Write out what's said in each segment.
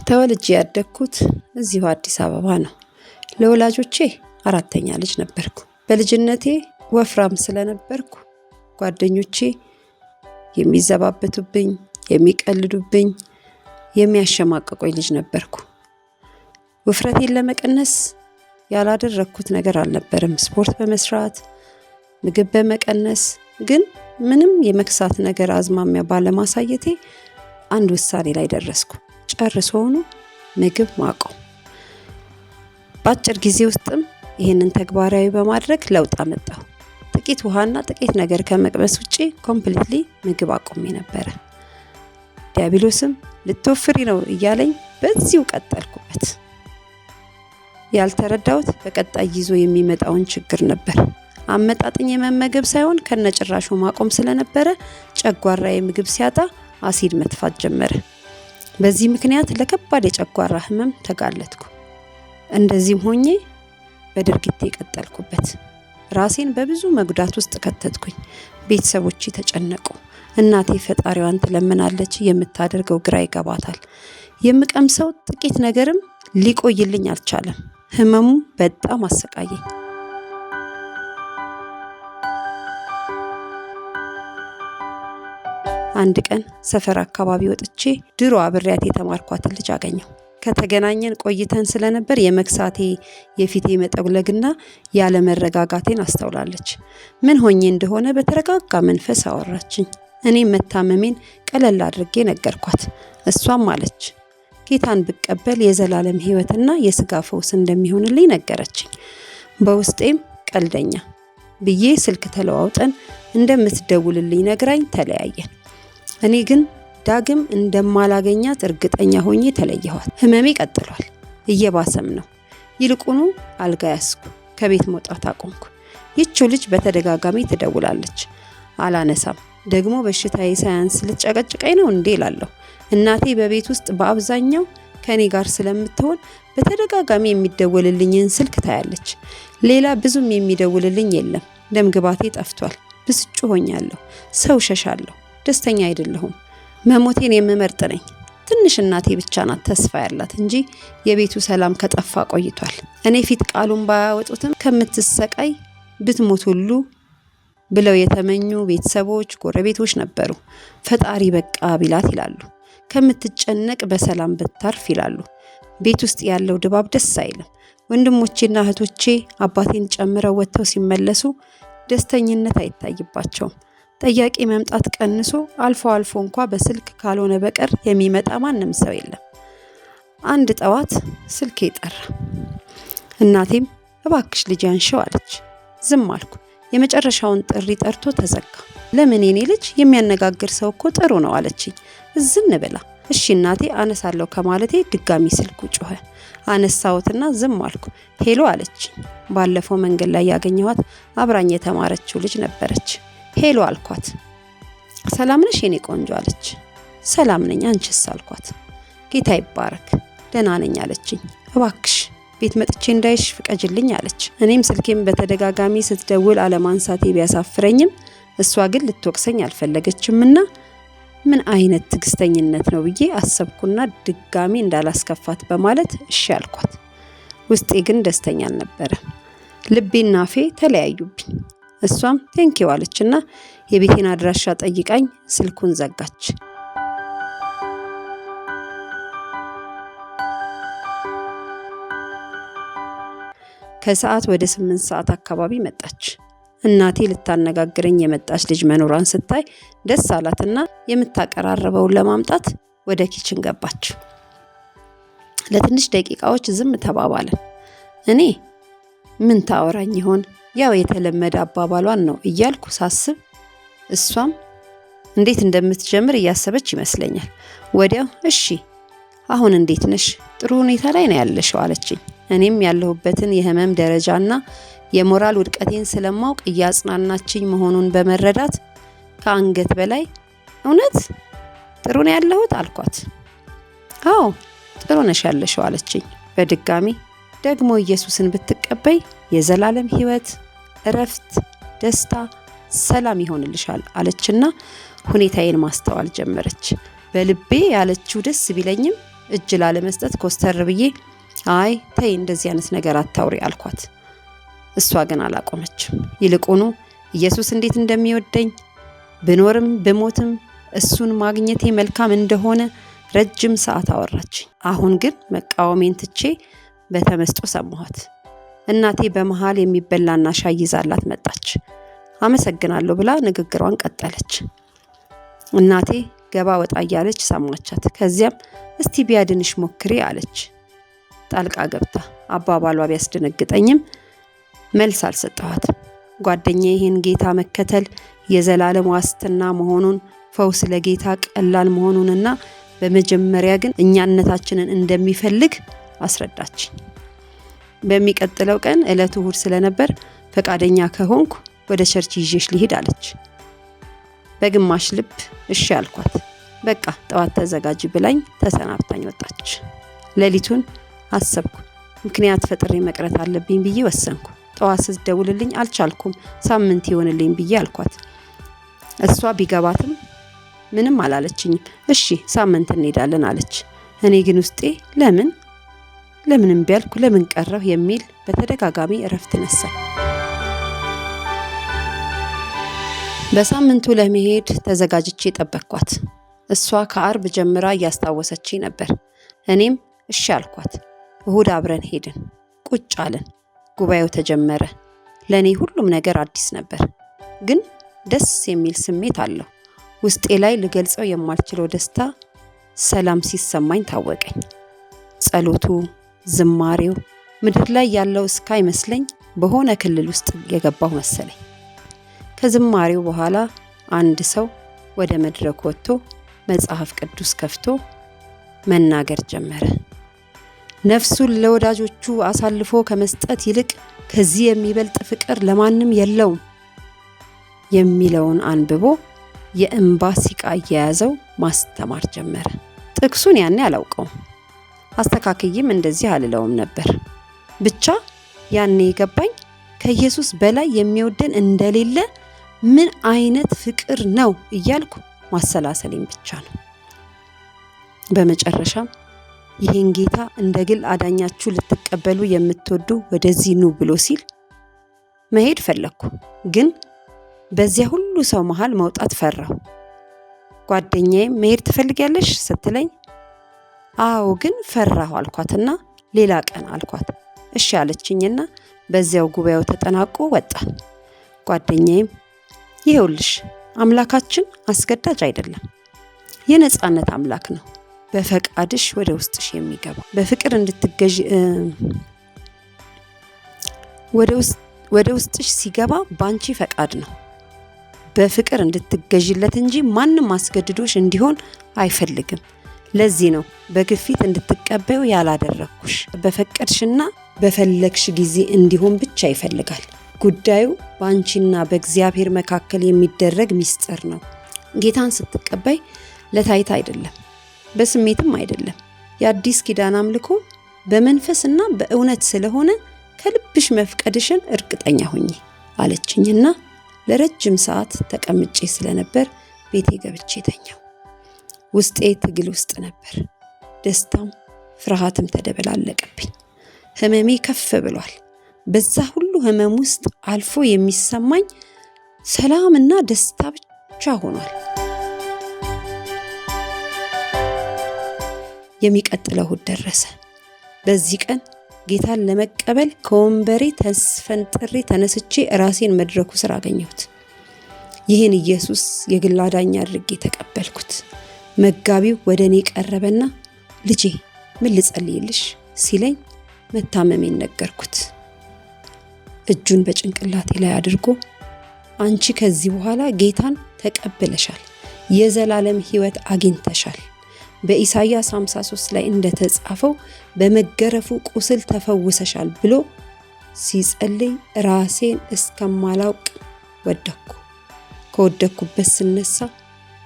ተወልጄ ያደግኩት እዚሁ አዲስ አበባ ነው። ለወላጆቼ አራተኛ ልጅ ነበርኩ። በልጅነቴ ወፍራም ስለነበርኩ ጓደኞቼ የሚዘባበቱብኝ፣ የሚቀልዱብኝ፣ የሚያሸማቅቁኝ ልጅ ነበርኩ። ውፍረቴን ለመቀነስ ያላደረኩት ነገር አልነበረም። ስፖርት በመስራት ምግብ በመቀነስ ግን ምንም የመክሳት ነገር አዝማሚያ ባለማሳየቴ አንድ ውሳኔ ላይ ደረስኩ። ጨርሶውኑ ምግብ ማቆም። በአጭር ጊዜ ውስጥም ይህንን ተግባራዊ በማድረግ ለውጥ አመጣሁ። ጥቂት ውሃና ጥቂት ነገር ከመቅመስ ውጪ ኮምፕሊትሊ ምግብ አቆሜ ነበረ። ዲያብሎስም ልትወፍሪ ነው እያለኝ በዚሁ ቀጠልኩበት። ያልተረዳሁት በቀጣይ ይዞ የሚመጣውን ችግር ነበር። አመጣጥኝ የመመገብ ሳይሆን ከነጭራሹ ማቆም ስለነበረ ጨጓራዬ ምግብ ሲያጣ አሲድ መትፋት ጀመረ። በዚህ ምክንያት ለከባድ የጨጓራ ህመም ተጋለጥኩ። እንደዚህም ሆኜ በድርጊቴ ቀጠልኩበት። ራሴን በብዙ መጉዳት ውስጥ ከተትኩኝ። ቤተሰቦቼ ተጨነቁ። እናቴ ፈጣሪዋን ትለምናለች፣ የምታደርገው ግራ ይገባታል። የምቀምሰው ጥቂት ነገርም ሊቆይልኝ አልቻለም። ህመሙ በጣም አሰቃየኝ። አንድ ቀን ሰፈር አካባቢ ወጥቼ ድሮ አብሬያት የተማርኳትን ልጅ አገኘሁ። ከተገናኘን ቆይተን ስለነበር የመክሳቴ የፊቴ መጠውለግና ያለ መረጋጋቴን አስተውላለች። ምን ሆኜ እንደሆነ በተረጋጋ መንፈስ አወራችኝ። እኔም መታመሜን ቀለል አድርጌ ነገርኳት። እሷም አለች ጌታን ብቀበል የዘላለም ህይወትና የስጋ ፈውስ እንደሚሆንልኝ ነገረችኝ። በውስጤም ቀልደኛ ብዬ ስልክ ተለዋውጠን እንደምትደውልልኝ ነግራኝ ተለያየን። እኔ ግን ዳግም እንደማላገኛት እርግጠኛ ሆኜ ተለየኋት። ህመሜ ቀጥሏል፣ እየባሰም ነው። ይልቁኑ አልጋ ያዝኩ፣ ከቤት መውጣት አቆምኩ። ይህችው ልጅ በተደጋጋሚ ትደውላለች፣ አላነሳም። ደግሞ በሽታዬ ሳያንስ ልትጨቀጭቀኝ ነው እንዴ እላለሁ። እናቴ በቤት ውስጥ በአብዛኛው ከኔ ጋር ስለምትሆን በተደጋጋሚ የሚደወልልኝን ስልክ ታያለች። ሌላ ብዙም የሚደውልልኝ የለም። ደም ግባቴ ጠፍቷል። ብስጩ ሆኛለሁ። ሰው ሸሻለሁ። ደስተኛ አይደለሁም። መሞቴን የምመርጥ ነኝ። ትንሽ እናቴ ብቻ ናት ተስፋ ያላት እንጂ የቤቱ ሰላም ከጠፋ ቆይቷል። እኔ ፊት ቃሉን ባያወጡትም ከምትሰቃይ ብትሞት ሁሉ ብለው የተመኙ ቤተሰቦች፣ ጎረቤቶች ነበሩ። ፈጣሪ በቃ ቢላት ይላሉ። ከምትጨነቅ በሰላም ብታርፍ ይላሉ። ቤት ውስጥ ያለው ድባብ ደስ አይልም። ወንድሞቼና እህቶቼ አባቴን ጨምረው ወጥተው ሲመለሱ ደስተኝነት አይታይባቸውም። ጠያቂ መምጣት ቀንሶ አልፎ አልፎ እንኳ በስልክ ካልሆነ በቀር የሚመጣ ማንም ሰው የለም። አንድ ጠዋት ስልኬ ጠራ። እናቴም እባክሽ ልጅ አንሺው አለች። ዝም አልኩ። የመጨረሻውን ጥሪ ጠርቶ ተዘጋ። ለምን የኔ ልጅ የሚያነጋግር ሰው እኮ ጥሩ ነው አለችኝ እዝን ብላ። እሺ እናቴ አነሳለሁ ከማለቴ ድጋሚ ስልኩ ጮኸ። አነሳሁትና ዝም አልኩ። ሄሎ አለችኝ። ባለፈው መንገድ ላይ ያገኘኋት አብራኝ የተማረችው ልጅ ነበረች። ሄሎ አልኳት። ሰላም ነሽ የኔ ቆንጆ አለች። ሰላም ነኝ፣ አንቺስ አልኳት። ጌታ ይባረክ ደህና ነኝ አለችኝ። እባክሽ ቤት መጥቼ እንዳይሽ ፍቀጅልኝ አለች። እኔም ስልኬም በተደጋጋሚ ስትደውል አለማንሳቴ ቢያሳፍረኝም እሷ ግን ልትወቅሰኝ አልፈለገችምና ምን አይነት ትዕግስተኝነት ነው ብዬ አሰብኩና ድጋሚ እንዳላስከፋት በማለት እሺ አልኳት። ውስጤ ግን ደስተኛ አልነበረም። ልቤና አፌ ተለያዩብኝ። እሷም ቴንኪው አለችና የቤቴን አድራሻ ጠይቃኝ ስልኩን ዘጋች። ከሰዓት ወደ 8 ሰዓት አካባቢ መጣች። እናቴ ልታነጋግረኝ የመጣች ልጅ መኖሯን ስታይ ደስ አላትና የምታቀራርበውን ለማምጣት ወደ ኪችን ገባች። ለትንሽ ደቂቃዎች ዝም ተባባለን። እኔ ምን ታወራኝ ይሆን ያው የተለመደ አባባሏን ነው እያልኩ ሳስብ እሷም እንዴት እንደምትጀምር እያሰበች ይመስለኛል። ወዲያው እሺ አሁን እንዴት ነሽ? ጥሩ ሁኔታ ላይ ነው ያለሽው አለችኝ። እኔም ያለሁበትን የህመም ደረጃና የሞራል ውድቀቴን ስለማውቅ እያጽናናችኝ መሆኑን በመረዳት ከአንገት በላይ እውነት ጥሩ ነው ያለሁት አልኳት። አዎ ጥሩ ነሽ ያለሽው አለችኝ። በድጋሚ ደግሞ ኢየሱስን ብትቀበይ የዘላለም ህይወት፣ እረፍት፣ ደስታ፣ ሰላም ይሆንልሻል አለችና ሁኔታዬን ማስተዋል ጀመረች። በልቤ ያለችው ደስ ቢለኝም እጅ ላለመስጠት ኮስተር ብዬ አይ ተይ እንደዚህ አይነት ነገር አታውሪ አልኳት። እሷ ግን አላቆመችም። ይልቁኑ ኢየሱስ እንዴት እንደሚወደኝ ብኖርም ብሞትም እሱን ማግኘቴ መልካም እንደሆነ ረጅም ሰዓት አወራች። አሁን ግን መቃወሜን ትቼ በተመስጦ ሰማኋት። እናቴ በመሃል የሚበላና ሻይ ይዛላት መጣች። አመሰግናለሁ ብላ ንግግሯን ቀጠለች። እናቴ ገባ ወጣ እያለች ሰማቻት። ከዚያም እስቲ ቢያድንሽ ሞክሪ አለች ጣልቃ ገብታ። አባባሏ ቢያስደነግጠኝም መልስ አልሰጠኋት። ጓደኛዬ ይህን ጌታ መከተል የዘላለም ዋስትና መሆኑን፣ ፈውስ ለጌታ ቀላል መሆኑንና በመጀመሪያ ግን እኛነታችንን እንደሚፈልግ አስረዳች። በሚቀጥለው ቀን ዕለቱ እሁድ ስለነበር ፈቃደኛ ከሆንኩ ወደ ቸርች ይዤሽ ልሂድ አለች። በግማሽ ልብ እሺ አልኳት። በቃ ጠዋት ተዘጋጅ ብላኝ ተሰናብታኝ ወጣች። ሌሊቱን አሰብኩ። ምክንያት ፈጥሬ መቅረት አለብኝ ብዬ ወሰንኩ። ጠዋት ስትደውልልኝ አልቻልኩም፣ ሳምንት ይሆንልኝ ብዬ አልኳት። እሷ ቢገባትም ምንም አላለችኝም። እሺ ሳምንት እንሄዳለን አለች። እኔ ግን ውስጤ ለምንም ቢያልኩ ለምን ቀረሁ የሚል በተደጋጋሚ እረፍት ነሳኝ። በሳምንቱ ለመሄድ ተዘጋጅቼ ጠበቅኳት። እሷ ከአርብ ጀምራ እያስታወሰችኝ ነበር። እኔም እሺ አልኳት። እሁድ አብረን ሄድን። ቁጭ አለን። ጉባኤው ተጀመረ። ለኔ ሁሉም ነገር አዲስ ነበር፣ ግን ደስ የሚል ስሜት አለው። ውስጤ ላይ ልገልጸው የማልችለው ደስታ፣ ሰላም ሲሰማኝ ታወቀኝ። ጸሎቱ፣ ዝማሬው ምድር ላይ ያለው እስካይመስለኝ በሆነ ክልል ውስጥ የገባው መሰለኝ። ከዝማሬው በኋላ አንድ ሰው ወደ መድረክ ወጥቶ መጽሐፍ ቅዱስ ከፍቶ መናገር ጀመረ። ነፍሱን ለወዳጆቹ አሳልፎ ከመስጠት ይልቅ ከዚህ የሚበልጥ ፍቅር ለማንም የለውም የሚለውን አንብቦ የእንባ ሲቃ እየያዘው ማስተማር ጀመረ። ጥቅሱን ያኔ አላውቀውም፣ አስተካክዬም እንደዚህ አልለውም ነበር። ብቻ ያኔ የገባኝ ከኢየሱስ በላይ የሚወደን እንደሌለ ምን አይነት ፍቅር ነው እያልኩ ማሰላሰሌን ብቻ ነው። በመጨረሻም ይህን ጌታ እንደ ግል አዳኛችሁ ልትቀበሉ የምትወዱ ወደዚህ ኑ ብሎ ሲል መሄድ ፈለኩ። ግን በዚያ ሁሉ ሰው መሃል መውጣት ፈራሁ። ጓደኛዬ መሄድ ትፈልጊያለሽ ስትለኝ አዎ ግን ፈራሁ አልኳትና ሌላ ቀን አልኳት። እሺ አለችኝና በዚያው ጉባኤው ተጠናቆ ወጣን። ጓደኛዬም ይኸውልሽ አምላካችን አስገዳጅ አይደለም፣ የነጻነት አምላክ ነው። በፈቃድሽ ወደ ውስጥሽ የሚገባ በፍቅር እንድትገዢ ወደ ውስጥሽ ሲገባ ባንቺ ፈቃድ ነው። በፍቅር እንድትገዢለት እንጂ ማንም አስገድዶሽ እንዲሆን አይፈልግም። ለዚህ ነው በግፊት እንድትቀበዩ ያላደረኩሽ። በፈቀድሽና በፈለግሽ ጊዜ እንዲሆን ብቻ ይፈልጋል። ጉዳዩ ባንቺና በእግዚአብሔር መካከል የሚደረግ ሚስጥር ነው። ጌታን ስትቀበይ ለታይታ አይደለም፣ በስሜትም አይደለም። የአዲስ ኪዳን አምልኮ በመንፈስና በእውነት ስለሆነ ከልብሽ መፍቀድሽን እርግጠኛ ሁኚ አለችኝና ለረጅም ሰዓት ተቀምጬ ስለነበር ቤቴ ገብቼ ተኛው። ውስጤ ትግል ውስጥ ነበር። ደስታም ፍርሃትም ተደበላለቀብኝ። ህመሜ ከፍ ብሏል። በዛ ሁሉ ህመም ውስጥ አልፎ የሚሰማኝ ሰላምና ደስታ ብቻ ሆኗል። የሚቀጥለው እሁድ ደረሰ። በዚህ ቀን ጌታን ለመቀበል ከወንበሬ ተስፈንጥሬ ተነስቼ ራሴን መድረኩ ስር አገኘሁት። ይህን ኢየሱስ የግል አዳኝ አድርጌ ተቀበልኩት። መጋቢው ወደ እኔ ቀረበና ልጄ ምን ልጸልይልሽ ሲለኝ መታመሜን ነገርኩት። እጁን በጭንቅላቴ ላይ አድርጎ አንቺ ከዚህ በኋላ ጌታን ተቀብለሻል፣ የዘላለም ሕይወት አግኝተሻል፣ በኢሳይያስ 53 ላይ እንደተጻፈው በመገረፉ ቁስል ተፈውሰሻል ብሎ ሲጸልይ ራሴን እስከማላውቅ ወደኩ። ከወደኩበት ስነሳ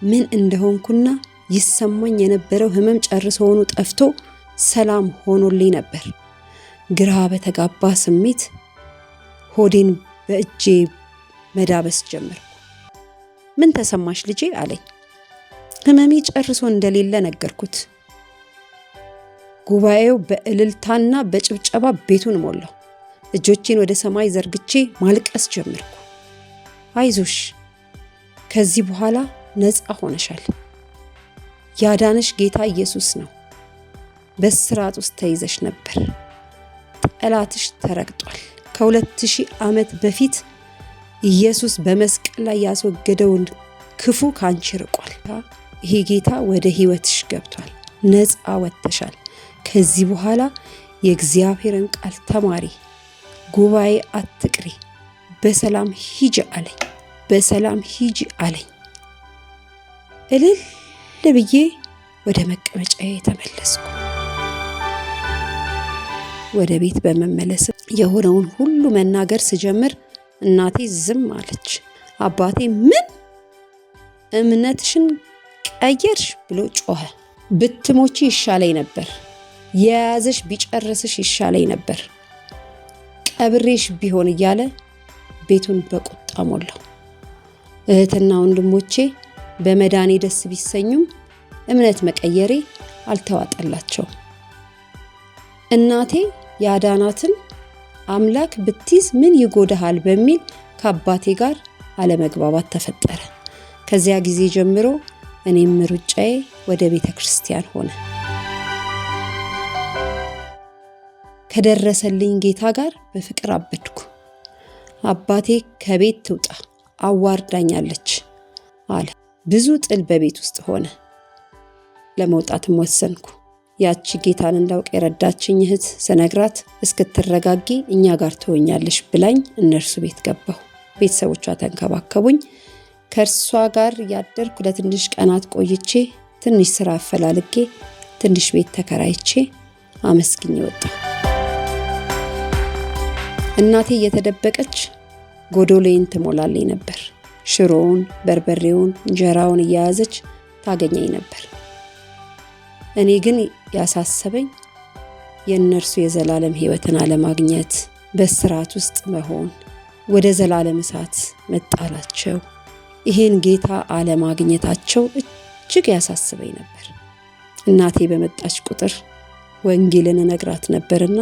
ምን እንደሆንኩና ይሰማኝ የነበረው ህመም ጨርሶውኑ ጠፍቶ ሰላም ሆኖልኝ ነበር። ግራ በተጋባ ስሜት ሆዴን በእጄ መዳበስ ጀመርኩ። ምን ተሰማሽ ልጄ አለኝ። ህመሜ ጨርሶ እንደሌለ ነገርኩት። ጉባኤው በእልልታና በጭብጨባ ቤቱን ሞላው። እጆቼን ወደ ሰማይ ዘርግቼ ማልቀስ ጀመርኩ። አይዞሽ፣ ከዚህ በኋላ ነፃ ሆነሻል። ያዳነሽ ጌታ ኢየሱስ ነው። በእስራት ውስጥ ተይዘሽ ነበር። ጠላትሽ ተረግጧል። ከ2000 ዓመት በፊት ኢየሱስ በመስቀል ላይ ያስወገደውን ክፉ ካንቺ ርቋል። ይሄ ጌታ ወደ ህይወትሽ ገብቷል። ነፃ ወጥተሻል። ከዚህ በኋላ የእግዚአብሔርን ቃል ተማሪ፣ ጉባኤ አትቅሪ፣ በሰላም ሂጂ አለኝ። በሰላም ሂጂ አለኝ። እልል ብዬ ወደ መቀመጫዬ ተመለስኩ። ወደ ቤት በመመለስ የሆነውን ሁሉ መናገር ስጀምር እናቴ ዝም አለች። አባቴ ምን እምነትሽን ቀየርሽ ብሎ ጮኸ። ብትሞቺ ይሻለኝ ነበር፣ የያዘሽ ቢጨርስሽ ይሻለኝ ነበር፣ ቀብሬሽ ቢሆን እያለ ቤቱን በቁጣ ሞላው። እህትና ወንድሞቼ በመዳኔ ደስ ቢሰኙም እምነት መቀየሬ አልተዋጠላቸውም። እናቴ ያዳናትን አምላክ ብትይዝ ምን ይጎዳሃል በሚል ከአባቴ ጋር አለመግባባት ተፈጠረ። ከዚያ ጊዜ ጀምሮ እኔም ሩጫዬ ወደ ቤተ ክርስቲያን ሆነ። ከደረሰልኝ ጌታ ጋር በፍቅር አበድኩ። አባቴ ከቤት ትውጣ አዋርዳኛለች አለ። ብዙ ጥል በቤት ውስጥ ሆነ። ለመውጣትም ወሰንኩ። ያቺ ጌታን እንዳውቅ የረዳችኝ እህት ስነግራት እስክትረጋጊ እኛ ጋር ትሆኛለሽ ብላኝ እነርሱ ቤት ገባሁ። ቤተሰቦቿ ተንከባከቡኝ። ከእርሷ ጋር ያደርኩ ለትንሽ ቀናት ቆይቼ ትንሽ ስራ አፈላልጌ ትንሽ ቤት ተከራይቼ አመስግኜ ወጣሁ። እናቴ እየተደበቀች ጎዶሌን ትሞላልኝ ነበር። ሽሮውን፣ በርበሬውን፣ እንጀራውን እያያዘች ታገኘኝ ነበር። እኔ ግን ያሳሰበኝ የእነርሱ የዘላለም ህይወትን አለማግኘት፣ በስራት ውስጥ መሆን፣ ወደ ዘላለም እሳት መጣላቸው፣ ይሄን ጌታ አለማግኘታቸው እጅግ ያሳስበኝ ነበር። እናቴ በመጣች ቁጥር ወንጌልን እነግራት ነበርና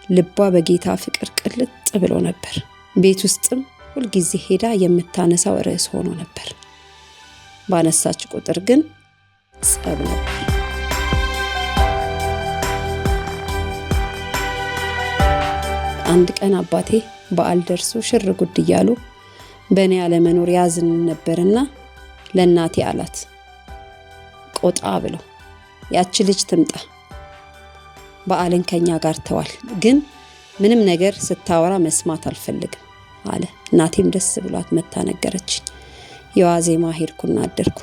ልቧ በጌታ ፍቅር ቅልጥ ብሎ ነበር። ቤት ውስጥም ሁልጊዜ ሄዳ የምታነሳው ርዕስ ሆኖ ነበር። ባነሳች ቁጥር ግን ጸብ ነበር። አንድ ቀን አባቴ በዓል ደርሶ ሽር ጉድ እያሉ በእኔ ያለመኖር ያዝን ነበርና ለእናቴ አላት፣ ቆጣ ብሎ ያቺ ልጅ ትምጣ፣ በዓልን ከኛ ጋር ተዋል፣ ግን ምንም ነገር ስታወራ መስማት አልፈልግም አለ። እናቴም ደስ ብሏት መታ ነገረችኝ። የዋዜማ ሄድኩና አደርኩ።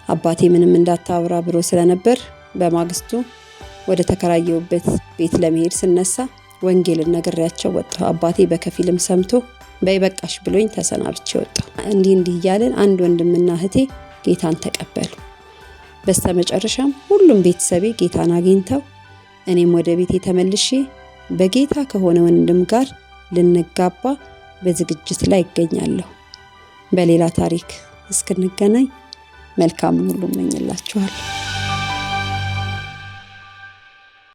አባቴ ምንም እንዳታወራ ብሎ ስለነበር በማግስቱ ወደ ተከራየሁበት ቤት ለመሄድ ስነሳ ወንጌልን ነግሬያቸው ወጣሁ። አባቴ በከፊልም ሰምቶ በይበቃሽ ብሎኝ ተሰናብቼ ወጣሁ። እንዲህ እያለን አንድ ወንድምና እህቴ ጌታን ተቀበሉ። በስተመጨረሻም ሁሉም ቤተሰቤ ጌታን አግኝተው እኔም ወደ ቤቴ ተመልሼ በጌታ ከሆነ ወንድም ጋር ልንጋባ በዝግጅት ላይ እገኛለሁ። በሌላ ታሪክ እስክንገናኝ መልካም ሁሉ እመኝላችኋለሁ።